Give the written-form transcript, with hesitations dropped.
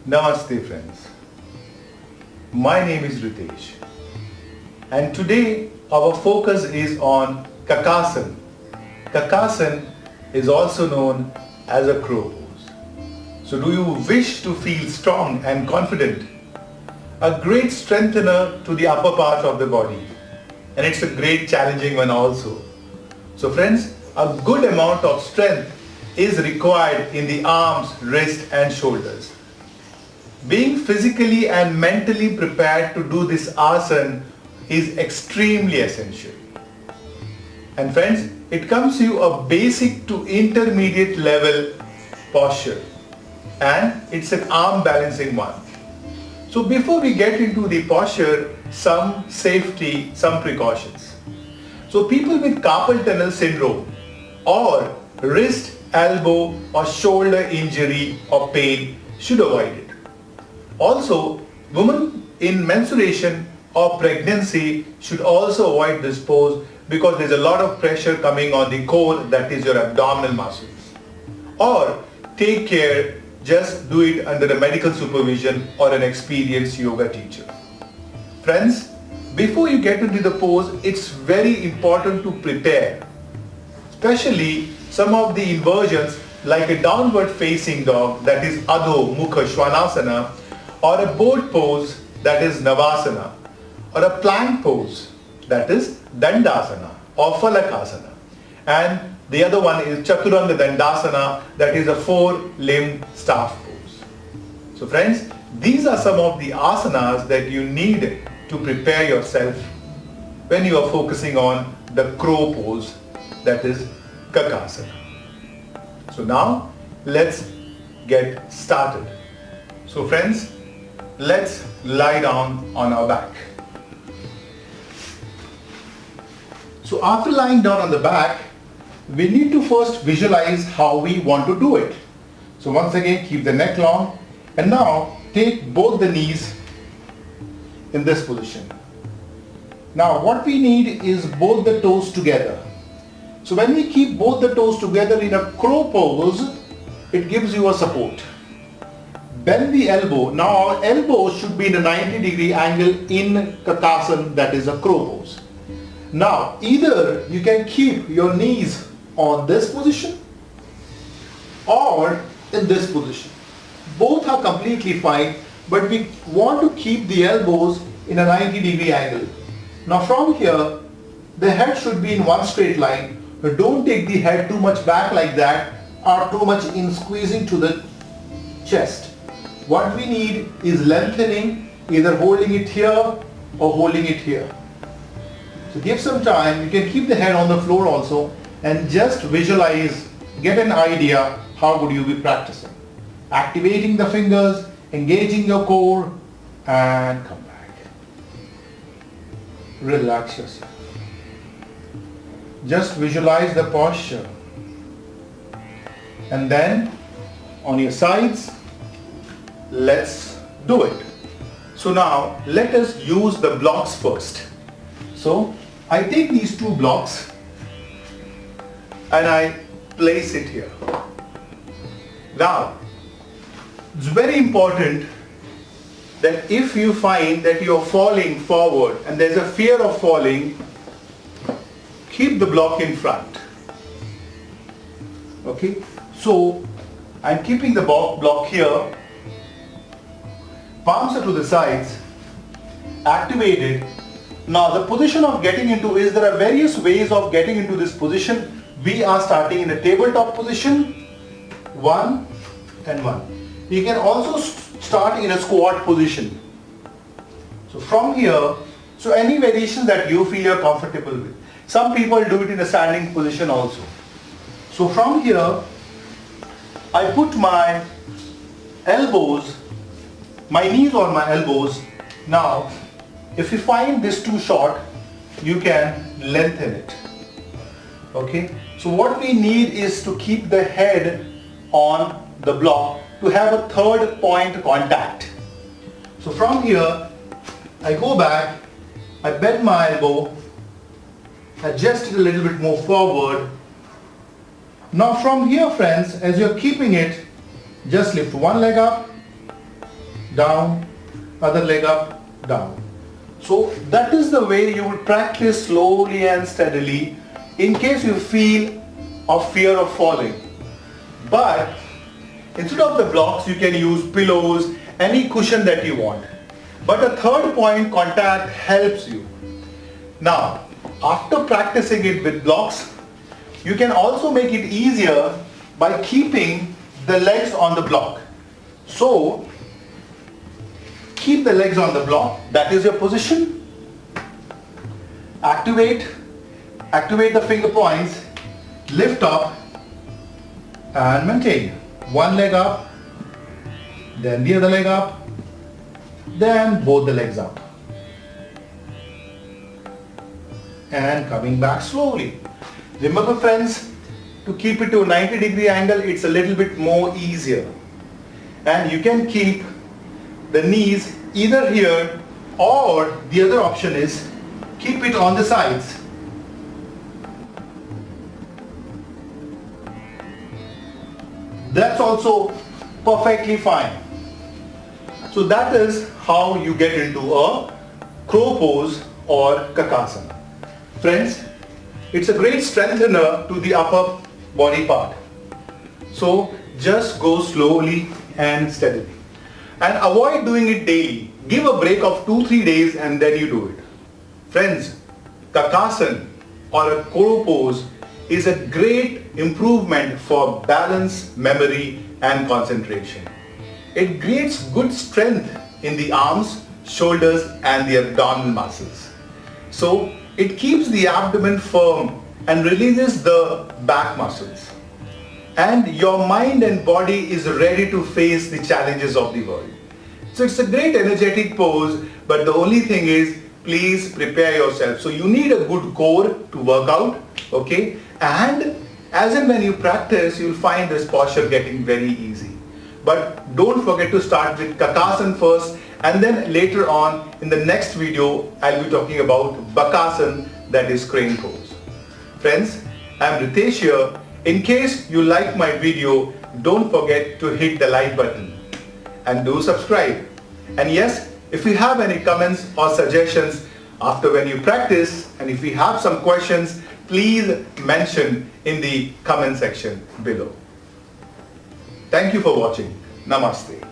Namaste friends, my name is Ritesh and today our focus is on Kakasana. Kakasana is also known as a crow pose. So do you wish to feel strong and confident? A great strengthener to the upper part of the body, and it's a great challenging one also. So friends, a good amount of strength is required in the arms, wrist and shoulders. Being physically and mentally prepared to do this asana is extremely essential. And friends, it comes to you a basic to intermediate level posture, and it's an arm balancing one. So before we get into the posture, some safety, some precautions. So people with carpal tunnel syndrome or wrist, elbow or shoulder injury or pain should avoid it. Also, women in menstruation or pregnancy should also avoid this pose because there's a lot of pressure coming on the core, that is your abdominal muscles. Or take care, just do it under a medical supervision or an experienced yoga teacher. Friends, before you get into the pose, it's very important to prepare, especially some of the inversions like a downward facing dog, that is Adho Mukha Svanasana, or a boat pose, that is Navasana, or a plank pose, that is Dandasana or Falakasana, and the other one is Chaturanga Dandasana, that is a 4-limbed staff pose. So friends, these are some of the asanas that you need to prepare yourself when you are focusing on the crow pose, that is Kakasana. So now let's get started. So friends, let's lie down on our back. So after lying down on the back, we need to first visualize how we want to do it. So once again, keep the neck long and now take both the knees in this position. Now what we need is both the toes together. So when we keep both the toes together in a crow pose, it gives you a support. Bend the elbow. Now our elbow should be in a 90-degree angle in Kakasana, that is a crow pose. Now either you can keep your knees on this position or in this position. Both are completely fine, but we want to keep the elbows in a 90-degree angle. Now from here, the head should be in one straight line. But don't take the head too much back like that or too much in squeezing to the chest. What we need is lengthening, either holding it here or holding it here. So give some time. You can keep the head on the floor also and just visualize, get an idea how would you be practicing. Activating the fingers, engaging your core and come back. Relax yourself. Just visualize the posture. And then on your sides, let's do it. So now let us use the blocks first. So I take these two blocks and I place it here. Now it's very important that if you find that you are falling forward and there's a fear of falling, keep the block in front. Okay, so I'm keeping the block here, palms are to the sides, activated. Now the position of getting into is, there are various ways of getting into this position. We are starting in a tabletop position, 1 and 1. You can also start in a squat position. So from here, so any variation that you feel you're comfortable with. Some people do it in a standing position also. So from here, I put my elbows, my knees on my elbows. Now, if you find this too short, you can lengthen it. Okay. So what we need is to keep the head on the block to have a third point contact. So from here, I go back, I bend my elbow, adjust it a little bit more forward. Now from here friends, as you're keeping it, just lift one leg up down, other leg up, down. So that is the way you will practice slowly and steadily in case you feel of fear of falling. But instead of the blocks, you can use pillows, any cushion that you want. But a third point contact helps you. Now, after practicing it with blocks, you can also make it easier by keeping the legs on the block. So, keep the legs on the block, that is your position. Activate the finger points, lift up and maintain. One leg up, then the other leg up, then both the legs up. And coming back slowly. Remember friends, to keep it to a 90-degree angle, it's a little bit more easier. And you can keep the knees either here, or the other option is keep it on the sides. That's also perfectly fine. So that is how you get into a crow pose or Kakasana. Friends, it's a great strengthener to the upper body part. So just go slowly and steadily. And avoid doing it daily. Give a break of 2-3 days and then you do it. Friends, Kakasana or a crow pose is a great improvement for balance, memory and concentration. It creates good strength in the arms, shoulders and the abdominal muscles. So it keeps the abdomen firm and releases the back muscles. And your mind and body is ready to face the challenges of the world. So it's a great energetic pose, but the only thing is, please prepare yourself. So you need a good core to work out, okay? And as and when you practice, you'll find this posture getting very easy. But don't forget to start with Kakasana first, and then later on in the next video, I'll be talking about Bakasana, that is crane pose. Friends, I'm Ritesh here. In case you like my video, don't forget to hit the like button and do subscribe. And yes, if you have any comments or suggestions after when you practice, and if you have some questions, please mention in the comment section below. Thank you for watching. Namaste.